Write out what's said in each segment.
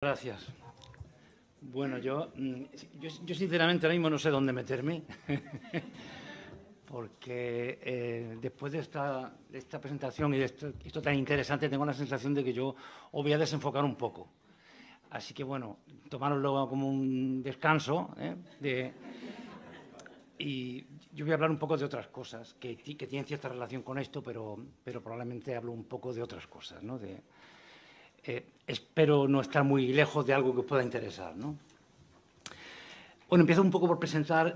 Gracias. Bueno, yo sinceramente ahora mismo no sé dónde meterme, porque después de esta presentación y de esto tan interesante, tengo la sensación de que yo os voy a desenfocar un poco. Así que, bueno, tomároslo como un descanso, y yo voy a hablar un poco de otras cosas que tienen cierta relación con esto, pero probablemente hablo un poco de otras cosas, ¿no? Espero no estar muy lejos de algo que os pueda interesar, ¿no? Bueno, empiezo un poco por presentar,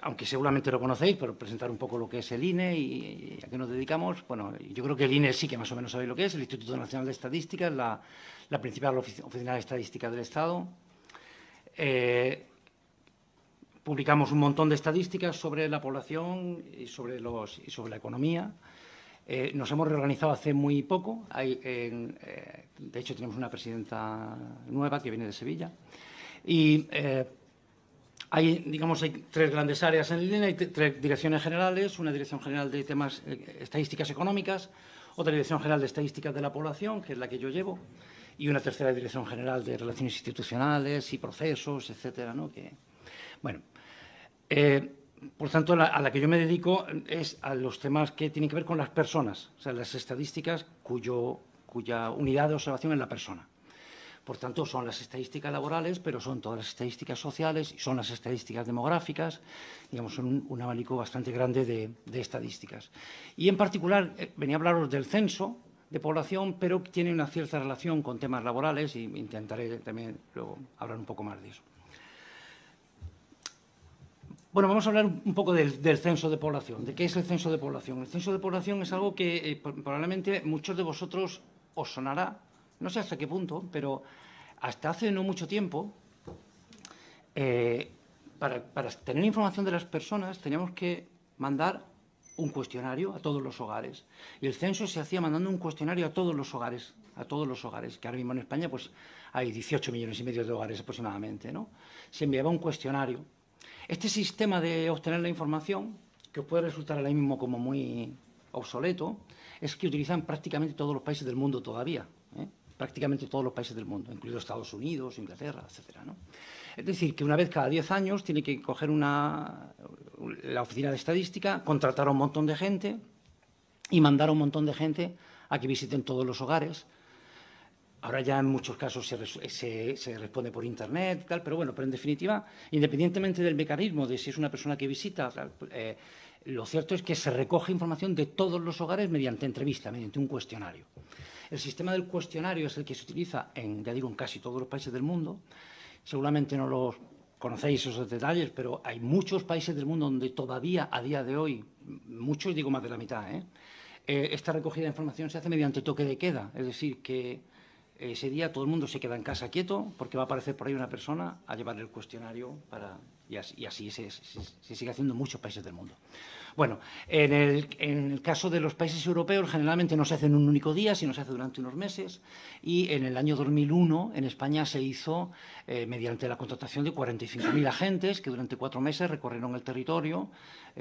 aunque seguramente lo conocéis, pero presentar un poco lo que es el INE y a qué nos dedicamos. Bueno, yo creo que el INE sí que más o menos sabéis lo que es, el Instituto Nacional de Estadística, es la principal oficina de estadística del Estado. Publicamos un montón de estadísticas sobre la población y sobre la economía. Nos hemos reorganizado hace muy poco. De hecho, tenemos una presidenta nueva que viene de Sevilla. Y hay tres grandes áreas en el INE, hay tres direcciones generales, una dirección general de temas estadísticas económicas, otra dirección general de estadísticas de la población, que es la que yo llevo, y una tercera dirección general de relaciones institucionales y procesos, etcétera, ¿no? Por tanto, a la que yo me dedico es a los temas que tienen que ver con las personas, o sea, las estadísticas cuya unidad de observación es la persona. Por tanto, son las estadísticas laborales, pero son todas las estadísticas sociales y son las estadísticas demográficas, digamos, son un abanico bastante grande de estadísticas. Y, en particular, venía a hablaros del censo de población, pero tiene una cierta relación con temas laborales y intentaré también luego hablar un poco más de eso. Bueno, vamos a hablar un poco del censo de población. ¿De qué es el censo de población? El censo de población es algo que probablemente muchos de vosotros os sonará, no sé hasta qué punto, pero hasta hace no mucho tiempo, para tener información de las personas teníamos que mandar un cuestionario a todos los hogares. Y el censo se hacía mandando un cuestionario a todos los hogares, que ahora mismo en España pues hay 18 millones y medio de hogares aproximadamente, ¿no? Se enviaba un cuestionario. Este sistema de obtener la información, que os puede resultar ahora mismo como muy obsoleto, es que utilizan prácticamente todos los países del mundo todavía, prácticamente todos los países del mundo, incluidos Estados Unidos, Inglaterra, etcétera, ¿no? Es decir, que una vez cada 10 años tiene que coger la oficina de estadística, contratar a un montón de gente y mandar a un montón de gente a que visiten todos los hogares. Ahora ya en muchos casos se responde por Internet y tal, pero bueno, pero en definitiva, independientemente del mecanismo de si es una persona que visita, lo cierto es que se recoge información de todos los hogares mediante entrevista, mediante un cuestionario. El sistema del cuestionario es el que se utiliza en casi todos los países del mundo. Seguramente no los conocéis esos detalles, pero hay muchos países del mundo donde todavía, a día de hoy, muchos, digo más de la mitad, esta recogida de información se hace mediante toque de queda, es decir, que ese día todo el mundo se queda en casa quieto porque va a aparecer por ahí una persona a llevar el cuestionario y así se sigue haciendo en muchos países del mundo. Bueno, en el caso de los países europeos generalmente no se hace en un único día, sino se hace durante unos meses, y en el año 2001 en España se hizo mediante la contratación de 45.000 agentes que durante 4 meses recorrieron el territorio,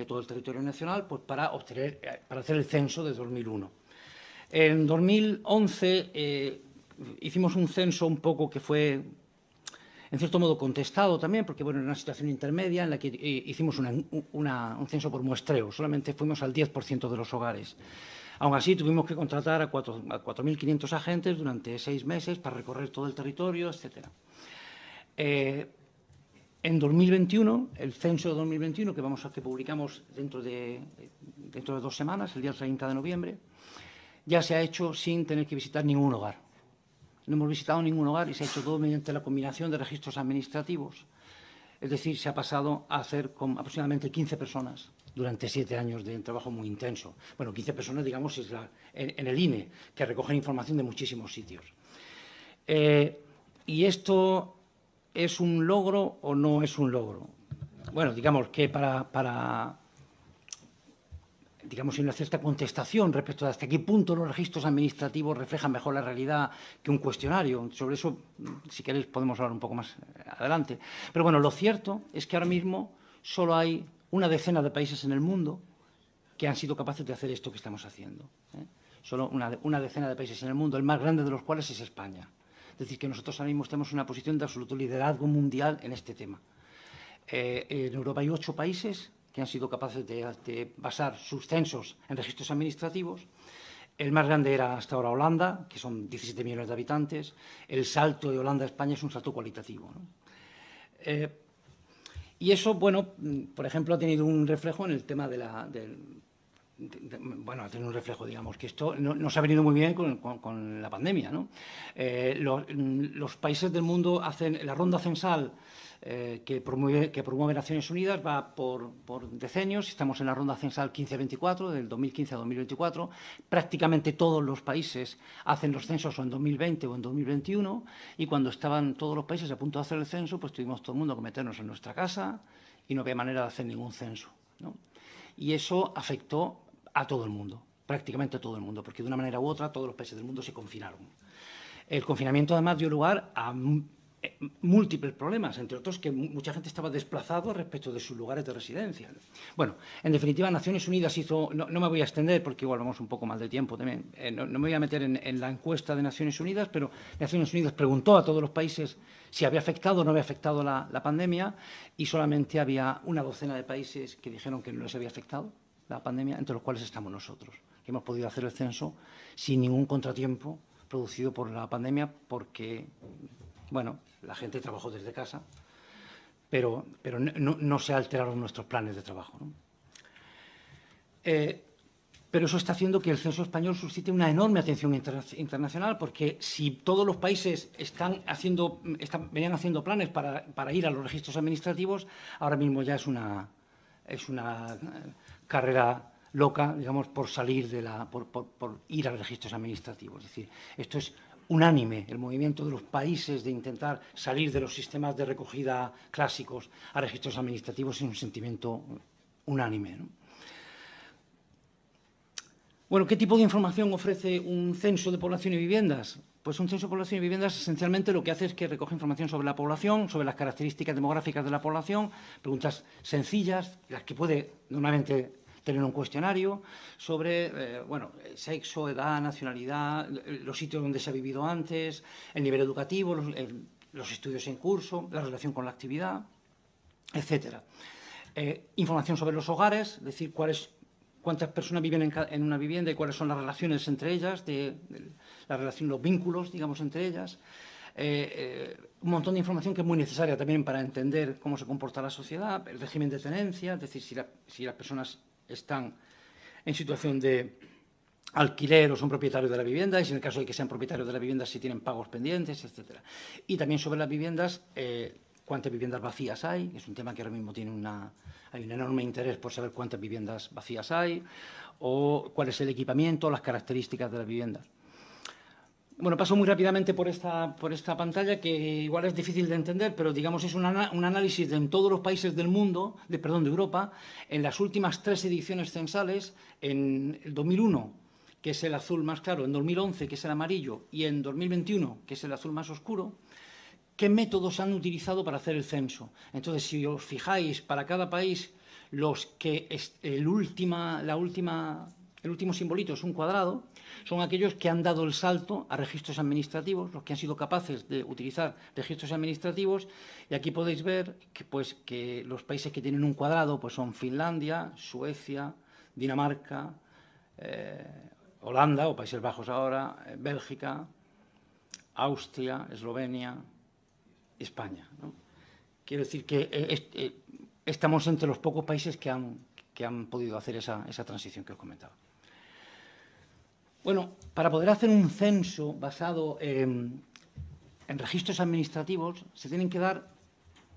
todo el territorio nacional, pues para hacer el censo de 2001. En 2011 hicimos un censo un poco que fue, en cierto modo, contestado también, porque bueno, era una situación intermedia en la que hicimos un censo por muestreo. Solamente fuimos al 10% de los hogares. Aún así, tuvimos que contratar a 4.500 agentes durante 6 meses para recorrer todo el territorio, etc. En 2021, el censo de 2021, que publicamos dentro de 2 semanas, el día 30 de noviembre, ya se ha hecho sin tener que visitar ningún hogar. No hemos visitado ningún hogar y se ha hecho todo mediante la combinación de registros administrativos. Es decir, se ha pasado a hacer con aproximadamente 15 personas durante 7 años de trabajo muy intenso. Bueno, 15 personas, digamos, en el INE, que recogen información de muchísimos sitios. ¿Y esto es un logro o no es un logro? Bueno, digamos que hay una cierta contestación respecto de hasta qué punto los registros administrativos reflejan mejor la realidad que un cuestionario. Sobre eso, si queréis, podemos hablar un poco más adelante. Pero bueno, lo cierto es que ahora mismo solo hay una decena de países en el mundo que han sido capaces de hacer esto que estamos haciendo. Solo una decena de países en el mundo, el más grande de los cuales es España. decir, que nosotros ahora mismo tenemos una posición de absoluto liderazgo mundial en este tema. En Europa hay 8 países que han sido capaces de basar sus censos en registros administrativos. El más grande era hasta ahora Holanda, que son 17 millones de habitantes. El salto de Holanda a España es un salto cualitativo, ¿no? Y eso, bueno, por ejemplo, ha tenido un reflejo en el tema bueno, ha tenido un reflejo, digamos, que esto no se ha venido muy bien con la pandemia, ¿no? Los países del mundo hacen la ronda censal que promueve Naciones Unidas, va por decenios. Estamos en la ronda censal 1524, del 2015 a 2024. Prácticamente todos los países hacen los censos o en 2020 o en 2021, y cuando estaban todos los países a punto de hacer el censo, pues tuvimos todo el mundo que meternos en nuestra casa y no había manera de hacer ningún censo, ¿no? Y eso afectó a todo el mundo, prácticamente a todo el mundo, porque de una manera u otra todos los países del mundo se confinaron. El confinamiento además dio lugar a múltiples problemas, entre otros que mucha gente estaba desplazada respecto de sus lugares de residencia. Bueno, en definitiva, Naciones Unidas hizo, no me voy a extender porque igual vamos un poco mal de tiempo también, no me voy a meter en la encuesta de Naciones Unidas, pero Naciones Unidas preguntó a todos los países si había afectado o no había afectado la pandemia, y solamente había una docena de países que dijeron que no les había afectado la pandemia, entre los cuales estamos nosotros, que hemos podido hacer el censo sin ningún contratiempo producido por la pandemia, porque, bueno, la gente trabajó desde casa, pero no se alteraron nuestros planes de trabajo, ¿no? Pero eso está haciendo que el censo español suscite una enorme atención internacional, porque si todos los países venían haciendo planes para ir a los registros administrativos, ahora mismo ya es una carrera loca, digamos, por salir por ir a los registros administrativos. Es decir, esto es unánime, el movimiento de los países de intentar salir de los sistemas de recogida clásicos a registros administrativos es un sentimiento unánime, ¿no? Bueno, ¿qué tipo de información ofrece un censo de población y viviendas? Pues un censo de población y viviendas esencialmente lo que hace es que recoge información sobre la población, sobre las características demográficas de la población, preguntas sencillas, las que puede normalmente tener un cuestionario, sobre bueno, sexo, edad, nacionalidad, los sitios donde se ha vivido antes, el nivel educativo, los estudios en curso, la relación con la actividad, etcétera. Información sobre los hogares, es decir, cuántas personas viven en una vivienda y cuáles son las relaciones entre ellas, los vínculos, digamos, entre ellas. Un montón de información que es muy necesaria también para entender cómo se comporta la sociedad, el régimen de tenencia, es decir, si las personas están en situación de alquiler o son propietarios de la vivienda, y si en el caso de que sean propietarios de la vivienda, si tienen pagos pendientes, etcétera. Y también sobre las viviendas, cuántas viviendas vacías hay, es un tema que ahora mismo hay un enorme interés por saber cuántas viviendas vacías hay, o cuál es el equipamiento, las características de las viviendas. Bueno, paso muy rápidamente por esta pantalla, que igual es difícil de entender, pero digamos es un análisis de en todos los países del mundo, de Europa, en las últimas 3 ediciones censales, en el 2001, que es el azul más claro, en 2011, que es el amarillo, y en 2021, que es el azul más oscuro, qué métodos han utilizado para hacer el censo. Entonces, si os fijáis, para cada país, el último simbolito es un cuadrado, son aquellos que han dado el salto a registros administrativos, los que han sido capaces de utilizar registros administrativos, y aquí podéis ver que los países que tienen un cuadrado pues son Finlandia, Suecia, Dinamarca, Holanda o Países Bajos ahora, Bélgica, Austria, Eslovenia, España, ¿no? Quiero decir que estamos entre los pocos países que han podido hacer esa transición que os comentaba. Bueno, para poder hacer un censo basado en registros administrativos se tienen que dar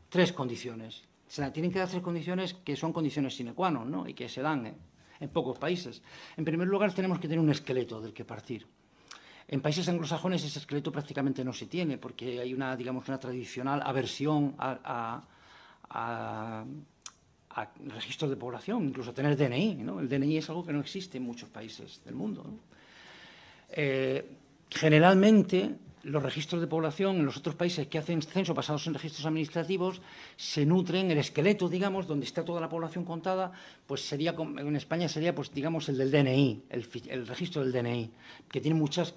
3 condiciones. Se tienen que dar 3 condiciones que son condiciones sine qua non, ¿no? Y que se dan en pocos países. En primer lugar, tenemos que tener un esqueleto del que partir. En países anglosajones ese esqueleto prácticamente no se tiene, porque hay una tradicional aversión a registros de población, incluso a tener DNI, ¿no? El DNI es algo que no existe en muchos países del mundo, ¿no? Generalmente los registros de población en los otros países que hacen censo basados en registros administrativos se nutren, el esqueleto, digamos, donde está toda la población contada, pues sería, en España sería, pues digamos, el del DNI, el registro del DNI, que tiene muchas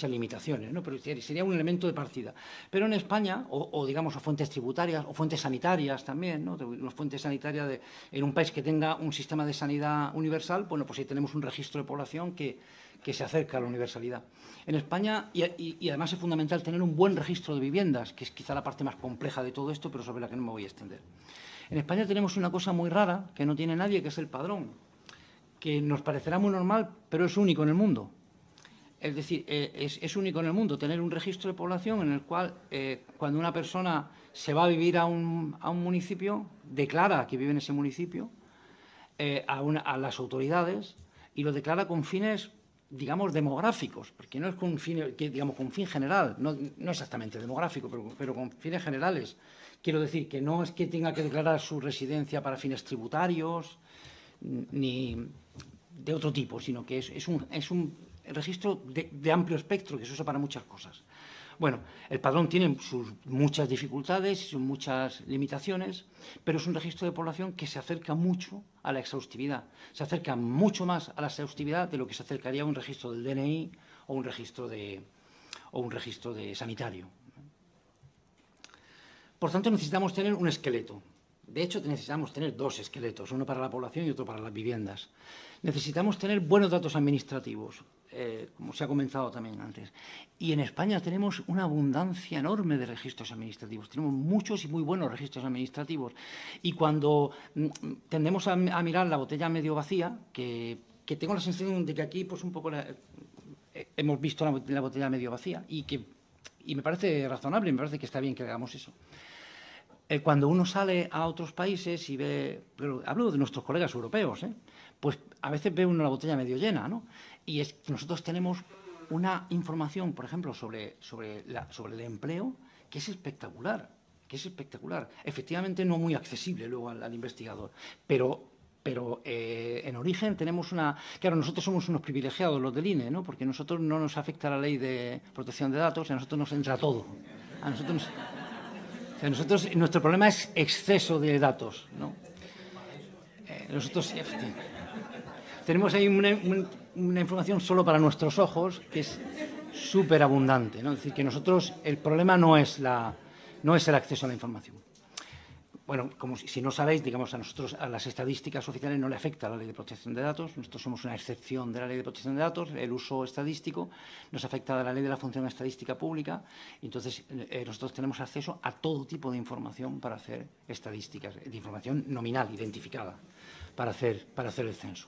limitaciones, ¿no? Pero sería un elemento de partida. Pero en España, o digamos, a fuentes tributarias, o fuentes sanitarias también, ¿no? Una fuente sanitaria en un país que tenga un sistema de sanidad universal, bueno, pues ahí tenemos un registro de población que se acerca a la universalidad. En España, y además es fundamental tener un buen registro de viviendas, que es quizá la parte más compleja de todo esto, pero sobre la que no me voy a extender. En España tenemos una cosa muy rara, que no tiene nadie, que es el padrón, que nos parecerá muy normal, pero es único en el mundo. Es decir, es único en el mundo tener un registro de población en el cual, cuando una persona se va a vivir a un municipio, declara que vive en ese municipio a las autoridades y lo declara con fines, digamos, demográficos, porque no es con fin general, no exactamente demográfico, pero con fines generales. Quiero decir que no es que tenga que declarar su residencia para fines tributarios ni de otro tipo, sino que es un registro de amplio espectro que se usa para muchas cosas. Bueno, el padrón tiene sus muchas dificultades y sus muchas limitaciones, pero es un registro de población que se acerca mucho a la exhaustividad. Se acerca mucho más a la exhaustividad de lo que se acercaría a un registro del DNI o un registro de sanitario. Por tanto, necesitamos tener un esqueleto. De hecho, necesitamos tener dos esqueletos, uno para la población y otro para las viviendas. Necesitamos tener buenos datos administrativos, como se ha comentado también antes. Y en España tenemos una abundancia enorme de registros administrativos. Tenemos muchos y muy buenos registros administrativos. Y cuando tendemos a mirar la botella medio vacía, que tengo la sensación de que aquí pues un poco hemos visto la botella medio vacía y me parece razonable, me parece que está bien que hagamos eso. Cuando uno sale a otros países y ve, pero hablo de nuestros colegas europeos, pues a veces ve uno la botella medio llena, ¿no? Y es que nosotros tenemos una información, por ejemplo, sobre el empleo que es espectacular, Efectivamente no muy accesible luego al investigador, pero en origen tenemos una... Claro, nosotros somos unos privilegiados los del INE, ¿no? Porque a nosotros no nos afecta la ley de protección de datos, a nosotros nos entra todo. A nosotros nuestro problema es exceso de datos, ¿no? Nosotros tenemos ahí una información solo para nuestros ojos que es súper abundante, ¿no? Es decir, que nosotros el problema no es el acceso a la información. Bueno, como si no sabéis, digamos, a nosotros, a las estadísticas oficiales no le afecta la ley de protección de datos. Nosotros somos una excepción de la ley de protección de datos. El uso estadístico nos afecta a la ley de la función estadística pública. Entonces, nosotros tenemos acceso a todo tipo de información para hacer estadísticas, de información nominal, identificada, para hacer el censo.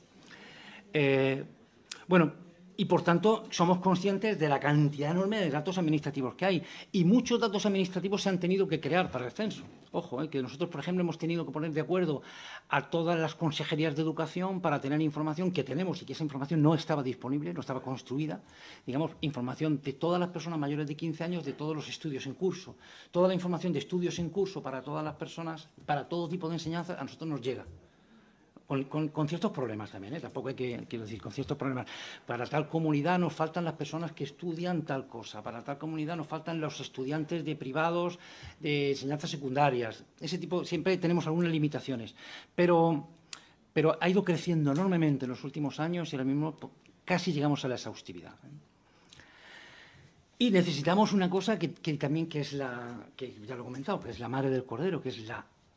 Bueno, y por tanto somos conscientes de la cantidad enorme de datos administrativos que hay. Y muchos datos administrativos se han tenido que crear para el censo. Ojo, que nosotros, por ejemplo, hemos tenido que poner de acuerdo a todas las consejerías de educación para tener información que tenemos y que esa información no estaba disponible, no estaba construida. Digamos, información de todas las personas mayores de 15 años, de todos los estudios en curso. Toda la información de estudios en curso para todas las personas, para todo tipo de enseñanza, a nosotros nos llega. Con ciertos problemas también, tampoco hay que, quiero decir, con ciertos problemas. Para tal comunidad nos faltan las personas que estudian tal cosa, para tal comunidad nos faltan los estudiantes de privados, de enseñanzas secundarias. Ese tipo, siempre tenemos algunas limitaciones, pero ha ido creciendo enormemente en los últimos años y ahora mismo casi llegamos a la exhaustividad. Y necesitamos una cosa que también que ya lo he comentado, que es la madre del cordero, que es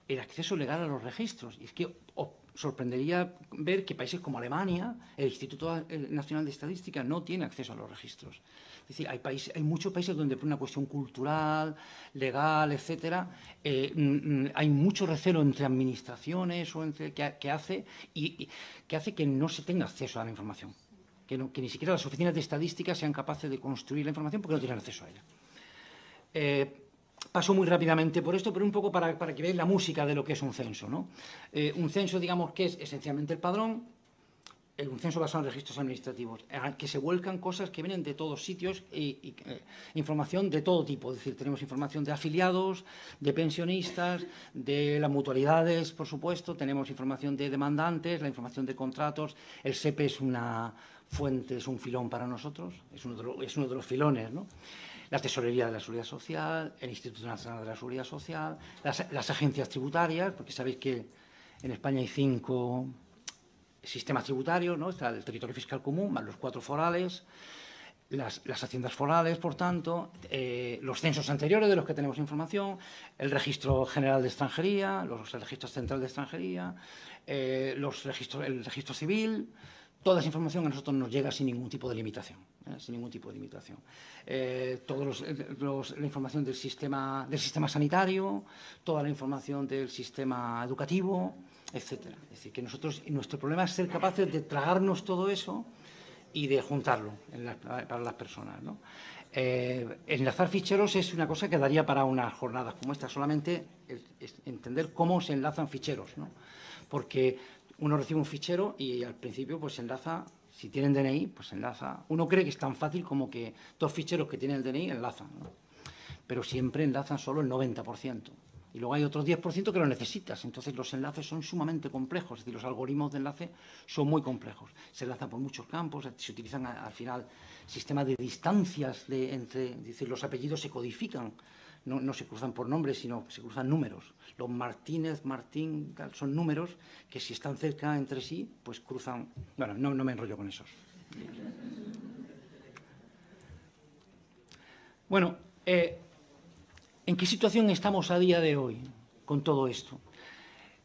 el acceso legal a los registros. Y es que sorprendería ver que países como Alemania, el Instituto Nacional de Estadística, no tiene acceso a los registros. Es decir, hay muchos países donde por una cuestión cultural, legal, etcétera, hay mucho recelo entre administraciones o que hace que no se tenga acceso a la información. Que ni siquiera las oficinas de estadística sean capaces de construir la información porque no tienen acceso a ella. Paso muy rápidamente por esto, pero un poco para que veáis la música de lo que es un censo, ¿no? Un censo, digamos, que es esencialmente el padrón, un censo basado en registros administrativos, que se vuelcan cosas que vienen de todos sitios y información de todo tipo. Es decir, tenemos información de afiliados, de pensionistas, de las mutualidades, por supuesto, tenemos información de demandantes, la información de contratos. El SEPE es una fuente, es un filón para nosotros, es uno de los filones, ¿no? la Tesorería de la Seguridad Social, el Instituto Nacional de la Seguridad Social, las agencias tributarias, porque sabéis que en España hay 5 sistemas tributarios, ¿no? Está el territorio fiscal común, más los 4 forales, las haciendas forales, por tanto, los censos anteriores de los que tenemos información, el Registro General de Extranjería, el Registro Central de Extranjería, el Registro Civil. Toda esa información a nosotros nos llega sin ningún tipo de limitación. Sin ningún tipo de limitación. La información del sistema sanitario, toda la información del sistema educativo, etcétera. Es decir, que nuestro problema es ser capaces de tragarnos todo eso y de juntarlo para las personas, ¿no? Enlazar ficheros es una cosa que daría para unas jornadas como esta, solamente entender cómo se enlazan ficheros, ¿no? Porque uno recibe un fichero y al principio pues se enlaza, si tienen DNI, pues se enlaza. Uno cree que es tan fácil como que 2 ficheros que tienen el DNI enlazan, ¿no? Pero siempre enlazan solo el 90%. Y luego hay otro 10% que lo necesitas. Entonces los enlaces son sumamente complejos, es decir, los algoritmos de enlace son muy complejos. Se enlazan por muchos campos, se utilizan al final sistemas de distancias es decir, los apellidos se codifican, no se cruzan por nombres, sino se cruzan números. Los Martínez, Martín, son números que si están cerca entre sí, pues cruzan. Bueno, no me enrollo con esos. Bueno, ¿en qué situación estamos a día de hoy con todo esto?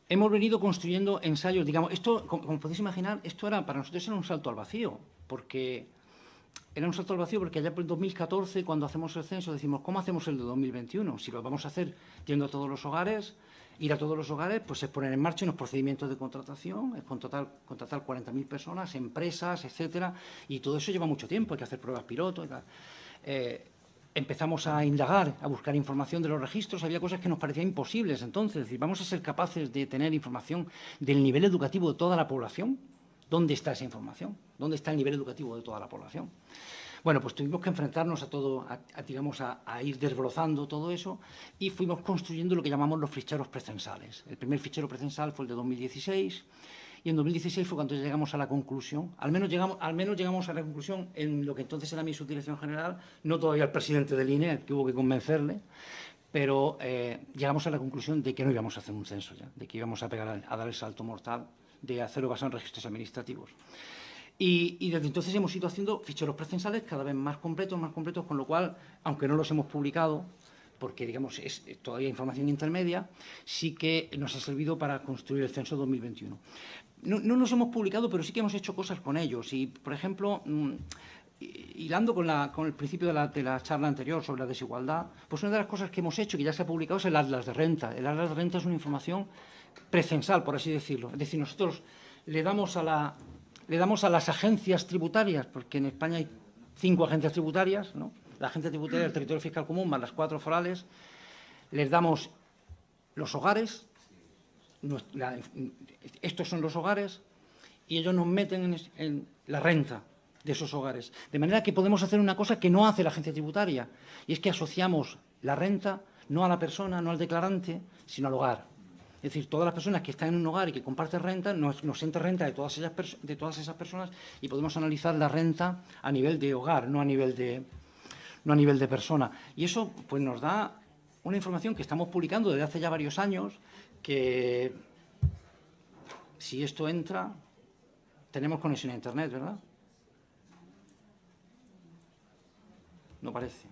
Hemos venido construyendo ensayos, digamos, esto, como podéis imaginar, esto para nosotros era un salto al vacío, porque era un salto al vacío porque allá por el 2014, cuando hacemos el censo, decimos, ¿cómo hacemos el de 2021? Si lo vamos a hacer yendo a todos los hogares, ir a todos los hogares, pues es poner en marcha unos procedimientos de contratación, es contratar 40.000 personas, empresas, etcétera, y todo eso lleva mucho tiempo, hay que hacer pruebas piloto y tal. Empezamos a indagar, a buscar información de los registros, había cosas que nos parecían imposibles entonces, es decir, vamos a ser capaces de tener información del nivel educativo de toda la población. ¿Dónde está esa información? ¿Dónde está el nivel educativo de toda la población? Bueno, pues tuvimos que enfrentarnos a todo, a ir desbrozando todo eso y fuimos construyendo lo que llamamos los ficheros precensales. El primer fichero precensal fue el de 2016 y en 2016 fue cuando llegamos a la conclusión, al menos llegamos a la conclusión en lo que entonces era mi subdirección general, no todavía el presidente del INE, que hubo que convencerle, pero llegamos a la conclusión de que no íbamos a hacer un censo ya, de que íbamos a dar el salto mortal de hacerlo basado en registros administrativos. Y desde entonces hemos ido haciendo ficheros precensales cada vez más completos, con lo cual, aunque no los hemos publicado, porque digamos es todavía información intermedia, sí que nos ha servido para construir el censo 2021. No los hemos publicado, pero sí que hemos hecho cosas con ellos. Y, por ejemplo, hilando con el principio de la charla anterior sobre la desigualdad, pues una de las cosas que hemos hecho, que ya se ha publicado, es el Atlas de Renta. El Atlas de Renta es una información precensal, por así decirlo. Es decir, nosotros le damos a las agencias tributarias, porque en España hay 5 agencias tributarias, ¿no? La agencia tributaria del territorio fiscal común más las 4 forales, les damos los hogares, estos son los hogares, y ellos nos meten en la renta de esos hogares. De manera que podemos hacer una cosa que no hace la agencia tributaria, y es que asociamos la renta no a la persona, no al declarante, sino al hogar. Es decir, todas las personas que están en un hogar y que comparten renta, nos entra renta de todas esas personas y podemos analizar la renta a nivel de hogar, no a nivel de persona. Y eso pues nos da una información que estamos publicando desde hace ya varios años, que si esto entra, tenemos conexión a Internet, ¿verdad? No parece.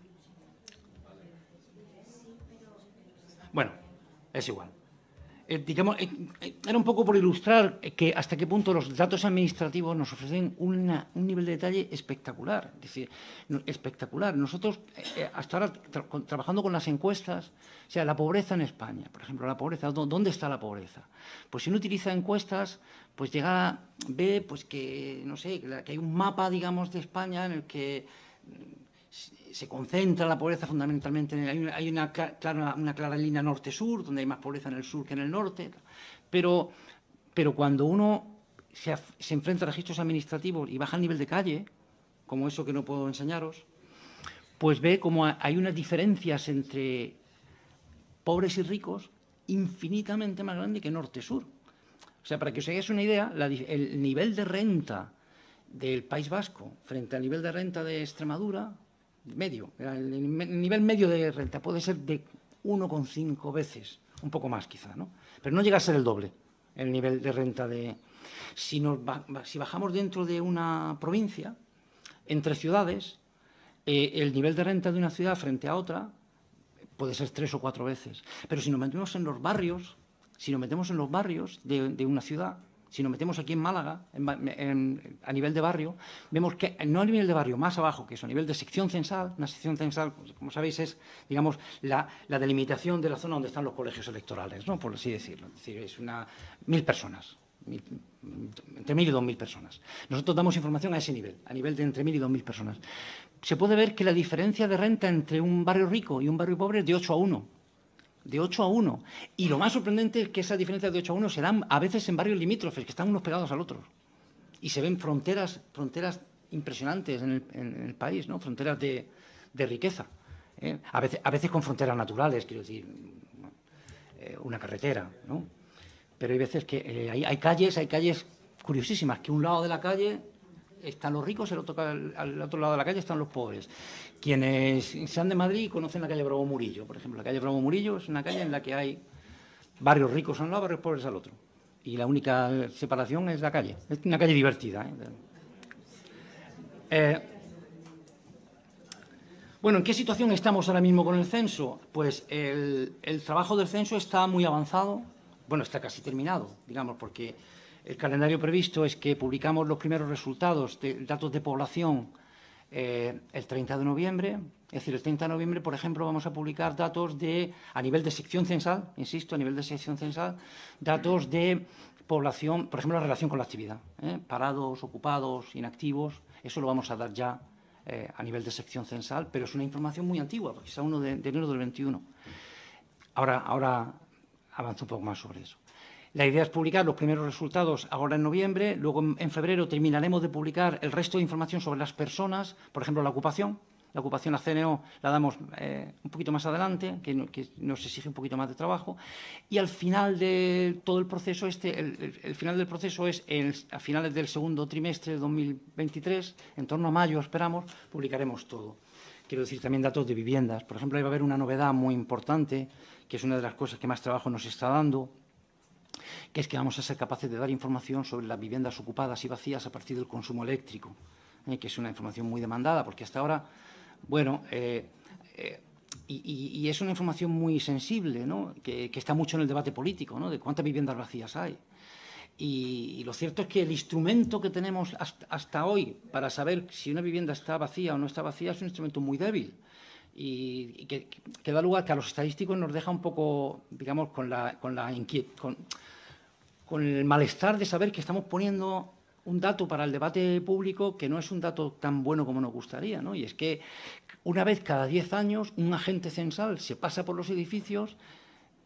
Bueno, es igual. Digamos, era un poco por ilustrar que hasta qué punto los datos administrativos nos ofrecen un nivel de detalle espectacular. Es decir, espectacular. Nosotros, hasta ahora, trabajando con las encuestas, o sea, la pobreza en España, por ejemplo, la pobreza, ¿dónde está la pobreza? Pues si uno utiliza encuestas, pues ve pues que, no sé, que hay un mapa, digamos, de España en el que se concentra la pobreza fundamentalmente, hay una clara línea norte-sur, donde hay más pobreza en el sur que en el norte, pero cuando uno se enfrenta a registros administrativos y baja el nivel de calle, como eso que no puedo enseñaros, pues ve como hay unas diferencias entre pobres y ricos infinitamente más grande que norte-sur. O sea, para que os hagáis una idea, el nivel de renta del País Vasco frente al nivel de renta de Extremadura medio, el nivel medio de renta puede ser de 1,5 veces, un poco más quizá, ¿no? Pero no llega a ser el doble el nivel de renta de... Si bajamos dentro de una provincia, entre ciudades, el nivel de renta de una ciudad frente a otra puede ser 3 o 4 veces. Pero si nos metemos en los barrios, de una ciudad, si nos metemos aquí en Málaga, a nivel de barrio, vemos que, no a nivel de barrio, más abajo que eso, a nivel de sección censal, una sección censal, como sabéis, es, digamos, la delimitación de la zona donde están los colegios electorales, ¿no?, por así decirlo. Es decir, es 1.000 personas, entre 1.000 y 2.000 personas. Nosotros damos información a ese nivel, a nivel de entre 1.000 y 2.000 personas. Se puede ver que la diferencia de renta entre un barrio rico y un barrio pobre es de 8 a 1. De 8 a 1. Y lo más sorprendente es que esa diferencia de 8 a 1 se dan a veces en barrios limítrofes, que están unos pegados al otro. Y se ven fronteras impresionantes en el país, ¿no? Fronteras de riqueza. A veces con fronteras naturales, quiero decir, una carretera, ¿no? Pero hay veces que hay calles curiosísimas, que un lado de la calle están los ricos, al otro lado de la calle están los pobres. Quienes sean de Madrid conocen la calle Bravo Murillo, por ejemplo. La calle Bravo Murillo es una calle en la que hay barrios ricos a un lado, barrios pobres al otro. Y la única separación es la calle. Es una calle divertida, Bueno, ¿en qué situación estamos ahora mismo con el censo? Pues el trabajo del censo está muy avanzado. Bueno, está casi terminado, digamos, porque el calendario previsto es que publicamos los primeros resultados de datos de población el 30 de noviembre. Es decir, el 30 de noviembre, por ejemplo, vamos a publicar datos a nivel de sección censal, insisto, a nivel de sección censal, datos de población, por ejemplo, en relación con la actividad. Parados, ocupados, inactivos, eso lo vamos a dar ya a nivel de sección censal, pero es una información muy antigua, porque es a 1 de enero del 21. Ahora avanzo un poco más sobre eso. La idea es publicar los primeros resultados ahora en noviembre, luego en febrero terminaremos de publicar el resto de información sobre las personas, por ejemplo, la ocupación. La ocupación, la CNO, la damos un poquito más adelante, que nos exige un poquito más de trabajo. Y al final de todo el proceso, el final del proceso es a finales del segundo trimestre de 2023, en torno a mayo, esperamos, publicaremos todo. Quiero decir, también datos de viviendas. Por ejemplo, ahí va a haber una novedad muy importante, que es una de las cosas que más trabajo nos está dando, que es que vamos a ser capaces de dar información sobre las viviendas ocupadas y vacías a partir del consumo eléctrico, que es una información muy demandada, porque hasta ahora, bueno, y es una información muy sensible, ¿no?, que está mucho en el debate político, ¿no?, de cuántas viviendas vacías hay. Y lo cierto es que el instrumento que tenemos hasta hoy para saber si una vivienda está vacía o no está vacía es un instrumento muy débil. Y que da lugar que a los estadísticos nos deja un poco, digamos, con el malestar de saber que estamos poniendo un dato para el debate público que no es un dato tan bueno como nos gustaría, ¿no? Y es que una vez cada 10 años un agente censal se pasa por los edificios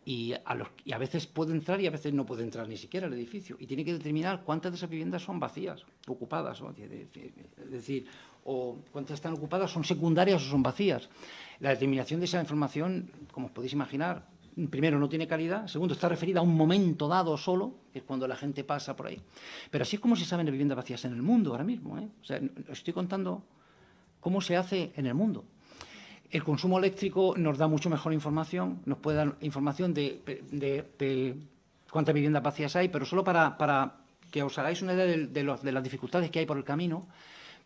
y a veces puede entrar y a veces no puede entrar ni siquiera al edificio y tiene que determinar cuántas de esas viviendas son vacías, ocupadas, ¿no? Es decir, o cuántas están ocupadas, son secundarias o son vacías. La determinación de esa información, como os podéis imaginar, primero, no tiene calidad, segundo, está referida a un momento dado solo, que es cuando la gente pasa por ahí. Pero así es como se saben de viviendas vacías en el mundo ahora mismo, O sea, os estoy contando cómo se hace en el mundo. El consumo eléctrico nos da mucho mejor información, nos puede dar información de cuántas viviendas vacías hay, pero solo para que os hagáis una idea de las dificultades que hay por el camino,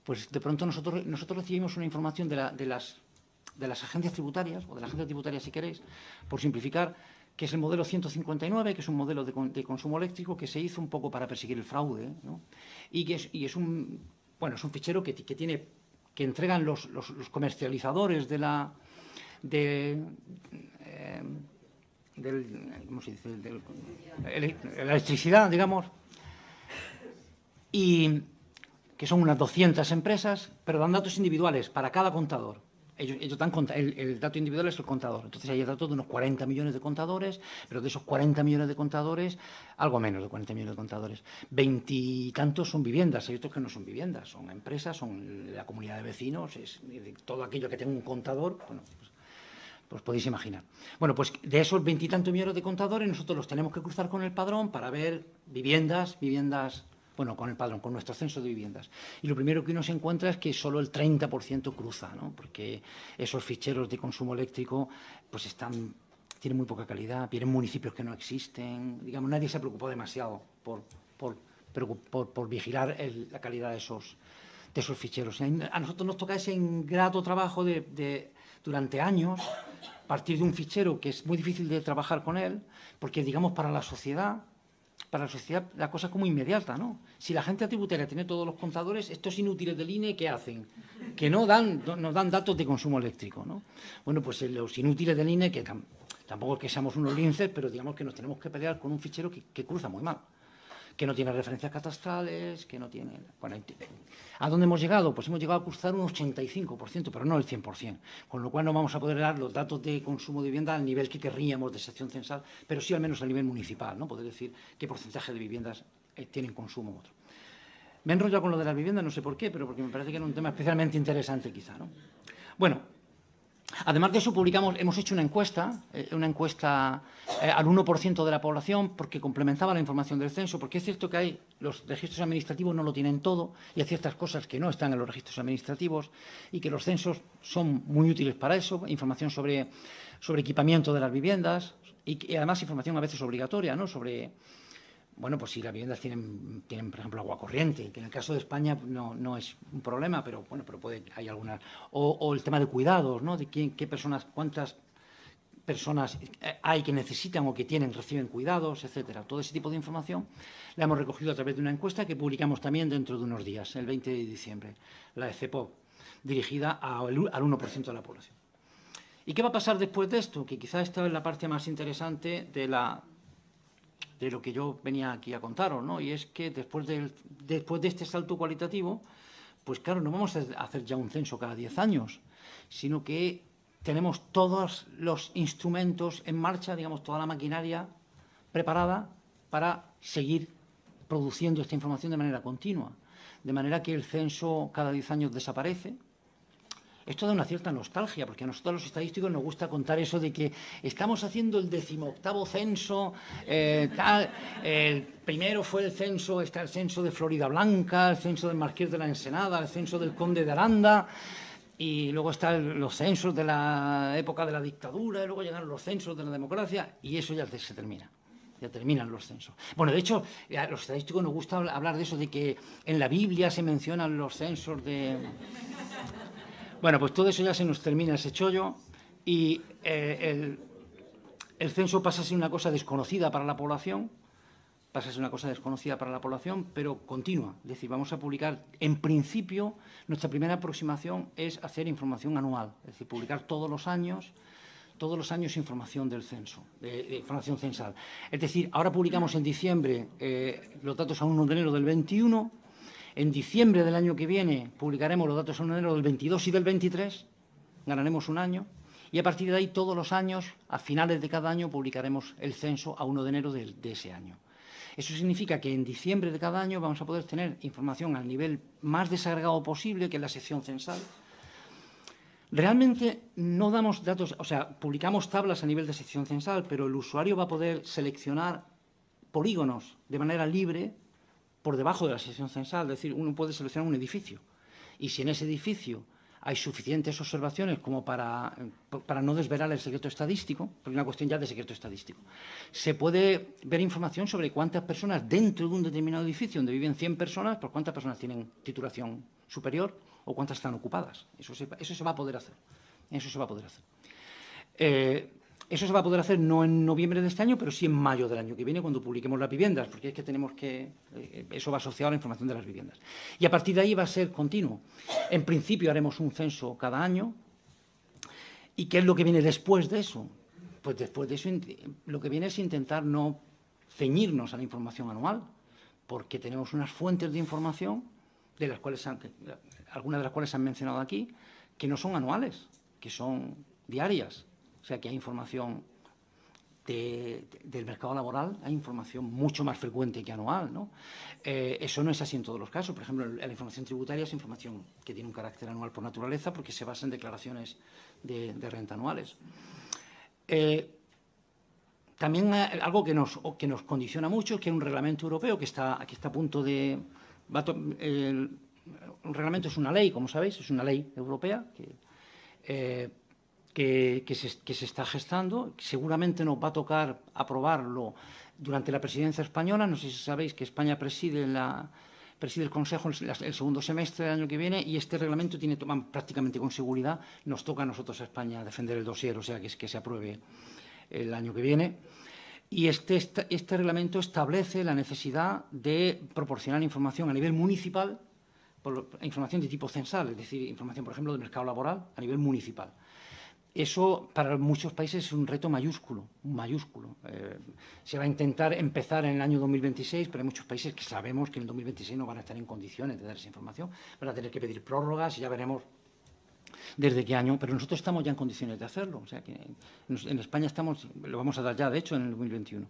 pues de pronto nosotros recibimos una información de las agencias tributarias, o de la agencia tributaria si queréis, por simplificar, que es el modelo 159, que es un modelo de consumo eléctrico que se hizo un poco para perseguir el fraude, ¿no? Y es un fichero que entregan los comercializadores de la electricidad, digamos, y que son unas 200 empresas, pero dan datos individuales para cada contador. Ellos dan el dato individual es el contador. Entonces hay datos de unos 40 millones de contadores, pero de esos 40 millones de contadores, algo menos de 40 millones de contadores, 20 y tantos son viviendas, hay otros que no son viviendas, son empresas, son la comunidad de vecinos, es todo aquello que tenga un contador, bueno, pues podéis imaginar. Bueno, pues de esos 20 y tantos millones de contadores, nosotros los tenemos que cruzar con el padrón para ver viviendas, bueno, con el padrón, con nuestro censo de viviendas. Y lo primero que uno se encuentra es que solo el 30% cruza, ¿no? Porque esos ficheros de consumo eléctrico pues tienen muy poca calidad, vienen municipios que no existen, digamos, nadie se preocupó demasiado por vigilar la calidad de esos ficheros. A nosotros nos toca ese ingrato trabajo durante años partir de un fichero que es muy difícil de trabajar con él, porque, digamos, para la sociedad la cosa es como inmediata, ¿no? Si la gente tributaria tiene todos los contadores, estos inútiles del INE, ¿qué hacen? Que nos dan datos de consumo eléctrico, ¿no? Bueno, pues los inútiles del INE, que tampoco es que seamos unos linces, pero digamos que nos tenemos que pelear con un fichero que cruza muy mal, que no tiene referencias catastrales, que no tiene... Bueno, ¿a dónde hemos llegado? Pues hemos llegado a cruzar un 85%, pero no el 100%, con lo cual no vamos a poder dar los datos de consumo de vivienda al nivel que querríamos de sección censal, pero sí al menos a nivel municipal, ¿no? Poder decir qué porcentaje de viviendas tienen consumo u otro. Me he enrollado con lo de las viviendas, no sé por qué, pero porque me parece que era un tema especialmente interesante quizá, ¿no? Bueno, además de eso, hemos hecho una encuesta al 1% de la población, porque complementaba la información del censo, porque es cierto que los registros administrativos no lo tienen todo y hay ciertas cosas que no están en los registros administrativos y que los censos son muy útiles para eso, información sobre equipamiento de las viviendas y además información a veces obligatoria, ¿no? Sobre... Bueno, pues si las viviendas tienen, por ejemplo, agua corriente, que en el caso de España no es un problema, pero bueno, hay algunas. O el tema de cuidados, ¿no? De cuántas personas hay que necesitan o que reciben cuidados, etcétera. Todo ese tipo de información la hemos recogido a través de una encuesta que publicamos también dentro de unos días, el 20 de diciembre, la de CEPOB, dirigida al 1% de la población. ¿Y qué va a pasar después de esto? Que quizá esta es la parte más interesante de lo que yo venía aquí a contaros, ¿no? Y es que después de este salto cualitativo, pues claro, no vamos a hacer ya un censo cada 10 años, sino que tenemos todos los instrumentos en marcha, digamos, toda la maquinaria preparada para seguir produciendo esta información de manera continua. De manera que el censo cada 10 años desaparece. Esto da una cierta nostalgia, porque a nosotros los estadísticos nos gusta contar eso de que estamos haciendo el 18º censo, el primero fue está el censo de Florida Blanca, el censo del Marqués de la Ensenada, el censo del Conde de Aranda, y luego están los censos de la época de la dictadura, y luego llegan los censos de la democracia, y eso ya se termina. Ya terminan los censos. Bueno, de hecho, a los estadísticos nos gusta hablar de eso, de que en la Biblia se mencionan los censos de... Bueno, pues todo eso ya se nos termina ese chollo y el censo pasa a ser una cosa desconocida para la población, pero continua. Es decir, vamos a publicar, en principio, nuestra primera aproximación es hacer información anual, es decir, publicar todos los años información del censo, de información censal. Es decir, ahora publicamos en diciembre los datos a 1 de enero del 21. En diciembre del año que viene publicaremos los datos a 1 de enero del 22 y del 23, ganaremos un año, y a partir de ahí todos los años, a finales de cada año, publicaremos el censo a 1 de enero de ese año. Eso significa que en diciembre de cada año vamos a poder tener información al nivel más desagregado posible, que es la sección censal. Realmente no damos datos, o sea, publicamos tablas a nivel de sección censal, pero el usuario va a poder seleccionar polígonos de manera libre por debajo de la sección censal, es decir, uno puede seleccionar un edificio y si en ese edificio hay suficientes observaciones como para no desvelar el secreto estadístico, porque es una cuestión ya de secreto estadístico, se puede ver información sobre cuántas personas dentro de un determinado edificio donde viven 100 personas, por cuántas personas tienen titulación superior o cuántas están ocupadas. Eso se va a poder hacer. Eso se va a poder hacer. Eso se va a poder hacer no en noviembre de este año, pero sí en mayo del año que viene, cuando publiquemos las viviendas, porque es que tenemos que... eso va asociado a la información de las viviendas. Y a partir de ahí va a ser continuo. En principio haremos un censo cada año. ¿Y qué es lo que viene después de eso? Pues después de eso lo que viene es intentar no ceñirnos a la información anual, porque tenemos unas fuentes de información, de las cuales algunas de las cuales se han mencionado aquí, que no son anuales, que son diarias. O sea, que hay información del mercado laboral, hay información mucho más frecuente que anual, ¿no? Eso no es así en todos los casos. Por ejemplo, la información tributaria es información que tiene un carácter anual por naturaleza porque se basa en declaraciones de renta anuales. también algo que nos condiciona mucho es que hay un reglamento europeo que está a punto de... un reglamento es una ley, como sabéis, es una ley europea que se está gestando. Seguramente nos va a tocar aprobarlo durante la presidencia española. No sé si sabéis que España preside el Consejo el segundo semestre del año que viene, y este reglamento tiene prácticamente con seguridad, nos toca a nosotros a España defender el dossier, o sea, que se apruebe el año que viene. Y este reglamento establece la necesidad de proporcionar información a nivel municipal, información de tipo censal, es decir, información, por ejemplo, del mercado laboral a nivel municipal. Eso para muchos países es un reto mayúsculo, se va a intentar empezar en el año 2026, pero hay muchos países que sabemos que en el 2026 no van a estar en condiciones de dar esa información, van a tener que pedir prórrogas y ya veremos desde qué año, pero nosotros estamos ya en condiciones de hacerlo, o sea que en España lo vamos a dar ya, de hecho, en el 2021.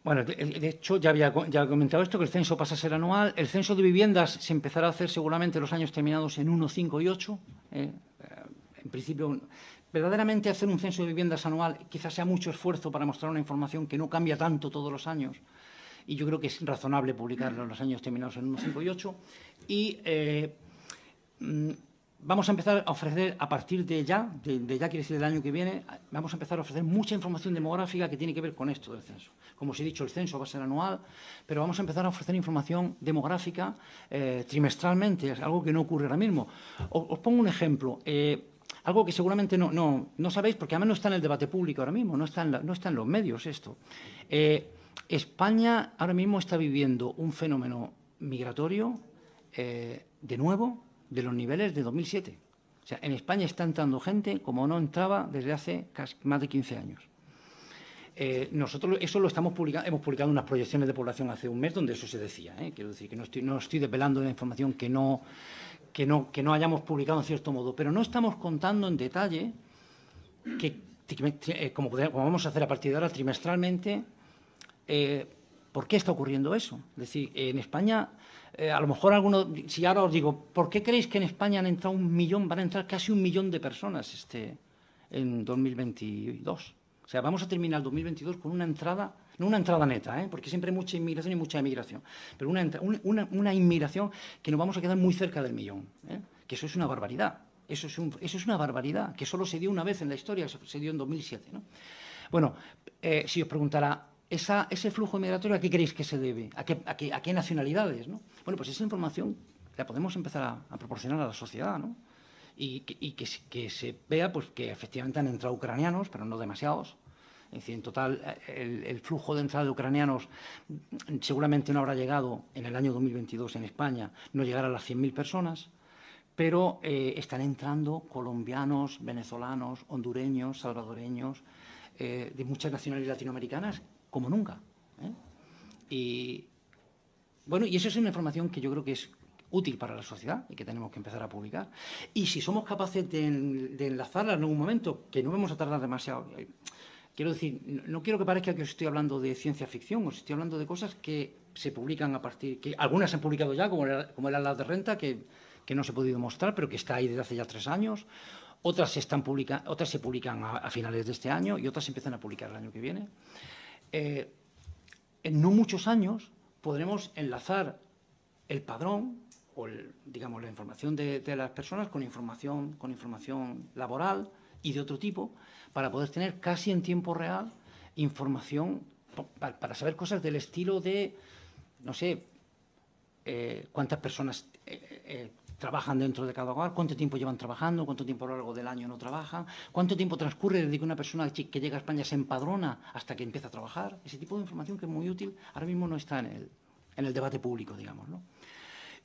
Bueno, de hecho, ya he comentado esto, que el censo pasa a ser anual. El censo de viviendas se empezará a hacer seguramente los años terminados en 1, 5 y 8. En principio, verdaderamente hacer un censo de viviendas anual quizás sea mucho esfuerzo para mostrar una información que no cambia tanto todos los años. Y yo creo que es razonable publicarlo en los años terminados en 1, 5 y 8. Y vamos a empezar a ofrecer, a partir de ya quiere decir del año que viene, vamos a empezar a ofrecer mucha información demográfica que tiene que ver con esto del censo. Como os he dicho, el censo va a ser anual, pero vamos a empezar a ofrecer información demográfica trimestralmente, es algo que no ocurre ahora mismo. Os pongo un ejemplo, algo que seguramente no sabéis, porque además no está en el debate público ahora mismo, no está en los medios esto. España ahora mismo está viviendo un fenómeno migratorio, de nuevo, de los niveles de 2007. O sea, en España está entrando gente como no entraba desde hace más de 15 años. Nosotros eso lo hemos publicado unas proyecciones de población hace un mes donde eso se decía. Quiero decir que no estoy desvelando la información que no hayamos publicado en cierto modo, pero no estamos contando en detalle como vamos a hacer a partir de ahora trimestralmente, ¿por qué está ocurriendo eso? Es decir, en España, a lo mejor si ahora os digo, ¿por qué creéis que en España van a entrar casi 1 millón de personas en 2022? O sea, vamos a terminar el 2022 con una entrada, no una entrada neta, porque siempre hay mucha inmigración y mucha emigración, pero una inmigración que nos vamos a quedar muy cerca del millón, que eso es una barbaridad. Eso es una barbaridad, que solo se dio una vez en la historia, se dio en 2007. ¿no? Bueno, si os preguntara, ese flujo migratorio, ¿a qué creéis que se debe? ¿A qué nacionalidades? ¿no? Bueno, pues esa información la podemos empezar a proporcionar a la sociedad, ¿no? Y que se vea pues, que efectivamente han entrado ucranianos, pero no demasiados. Es decir, en total, el flujo de entrada de ucranianos seguramente no habrá llegado en el año 2022 en España, no llegará a las 100.000 personas, pero están entrando colombianos, venezolanos, hondureños, salvadoreños, de muchas nacionalidades latinoamericanas, como nunca. Y bueno, y eso es una información que yo creo que es útil para la sociedad y que tenemos que empezar a publicar. Y si somos capaces de enlazarla en algún momento, que no vamos a tardar demasiado. Quiero decir, no quiero que parezca que os estoy hablando de ciencia ficción, os estoy hablando de cosas que se publican que algunas se han publicado ya, como el Atlas de Renta, que no se ha podido mostrar, pero que está ahí desde hace ya 3 años. Otras se publican a finales de este año y otras se empiezan a publicar el año que viene. En no muchos años podremos enlazar el padrón o digamos, la información de las personas con información laboral y de otro tipo, para poder tener casi en tiempo real información para saber cosas del estilo de, no sé, cuántas personas trabajan dentro de cada hogar, cuánto tiempo llevan trabajando, cuánto tiempo a lo largo del año no trabajan, cuánto tiempo transcurre desde que una persona que llega a España se empadrona hasta que empieza a trabajar. Ese tipo de información que es muy útil, ahora mismo no está en el debate público, digamos, ¿no?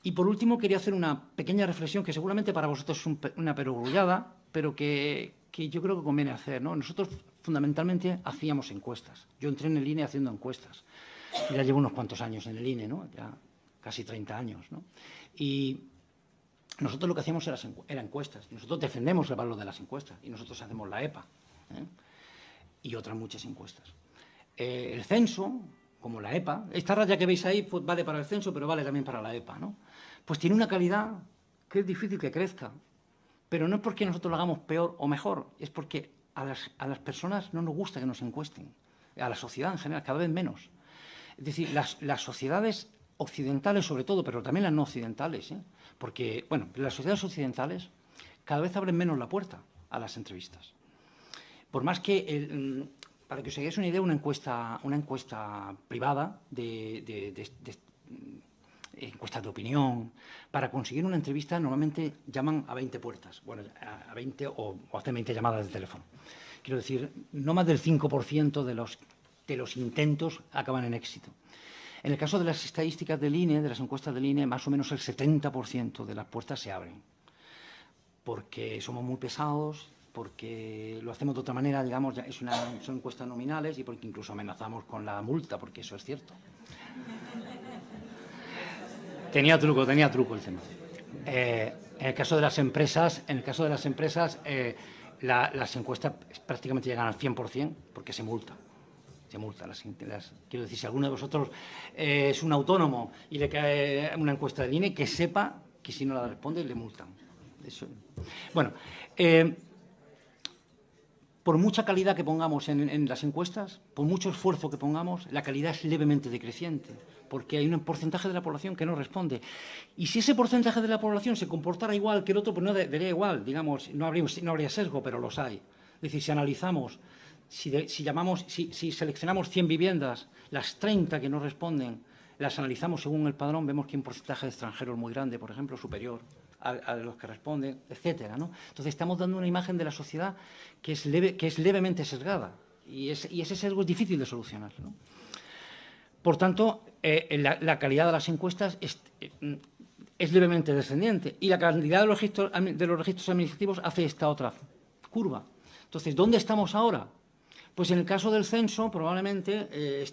Y por último quería hacer una pequeña reflexión que seguramente para vosotros es una perogrullada, pero que yo creo que conviene hacer, ¿no? Nosotros fundamentalmente hacíamos encuestas. Yo entré en el INE haciendo encuestas. Ya llevo unos cuantos años en el INE, ¿no? Ya casi 30 años, ¿no? Y nosotros lo que hacíamos era encuestas. Y nosotros defendemos el valor de las encuestas. Y nosotros hacemos la EPA, y otras muchas encuestas. El censo, como la EPA, esta raya que veis ahí pues, vale para el censo, pero vale también para la EPA, ¿no? Pues tiene una calidad que es difícil que crezca. Pero no es porque nosotros lo hagamos peor o mejor, es porque a las personas no nos gusta que nos encuesten, a la sociedad en general, cada vez menos. Es decir, las sociedades occidentales sobre todo, pero también las no occidentales, porque, bueno, las sociedades occidentales cada vez abren menos la puerta a las entrevistas. Por más que, para que os hagáis una idea, una encuesta privada encuestas de opinión, para conseguir una entrevista normalmente llaman a 20 puertas, bueno, a 20 o hacen 20 llamadas de teléfono. Quiero decir, no más del 5% de los intentos acaban en éxito. En el caso de las estadísticas del INE, de las encuestas del INE, más o menos el 70% de las puertas se abren, porque somos muy pesados, porque lo hacemos de otra manera, digamos, son encuestas nominales y porque incluso amenazamos con la multa, porque eso es cierto. Tenía truco el tema. En el caso de las empresas, las encuestas prácticamente llegan al 100% porque se multa. Quiero decir, si alguno de vosotros es un autónomo y le cae una encuesta de INE, que sepa que si no la responde le multan. Eso. Bueno, por mucha calidad que pongamos en las encuestas, por mucho esfuerzo que pongamos, la calidad es levemente decreciente, porque hay un porcentaje de la población que no responde. Y si ese porcentaje de la población se comportara igual que el otro, pues no daría igual, digamos, no habría sesgo, pero los hay. Es decir, si analizamos, si seleccionamos 100 viviendas, las 30 que no responden, las analizamos según el padrón, vemos que hay un porcentaje de extranjeros muy grande, por ejemplo, superior a los que responden, etcétera, ¿no? Entonces, estamos dando una imagen de la sociedad que es levemente sesgada y ese sesgo es difícil de solucionar, ¿no? Por tanto, la calidad de las encuestas es levemente descendiente y la calidad de los registros administrativos hace esta otra curva. Entonces, ¿dónde estamos ahora? Pues en el caso del censo, probablemente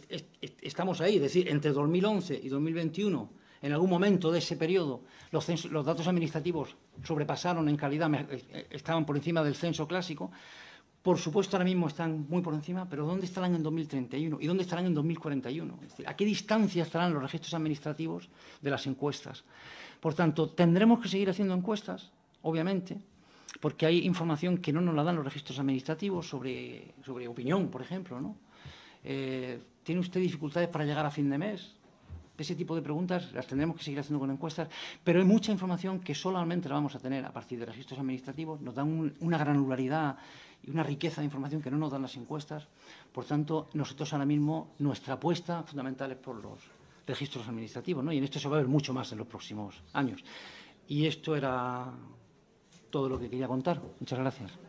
estamos ahí, es decir, entre 2011 y 2021, en algún momento de ese periodo, los datos administrativos sobrepasaron en calidad, estaban por encima del censo clásico. Por supuesto, ahora mismo están muy por encima, pero ¿dónde estarán en 2031? ¿Y dónde estarán en 2041? Es decir, ¿a qué distancia estarán los registros administrativos de las encuestas? Por tanto, tendremos que seguir haciendo encuestas, obviamente, porque hay información que no nos la dan los registros administrativos sobre opinión, por ejemplo, ¿no? ¿Tiene usted dificultades para llegar a fin de mes? Ese tipo de preguntas las tendremos que seguir haciendo con encuestas, pero hay mucha información que solamente la vamos a tener a partir de registros administrativos, nos dan una granularidad y una riqueza de información que no nos dan las encuestas. Por tanto, nosotros ahora mismo, nuestra apuesta fundamental es por los registros administrativos, ¿no? Y en esto se va a ver mucho más en los próximos años. Y esto era todo lo que quería contar. Muchas gracias.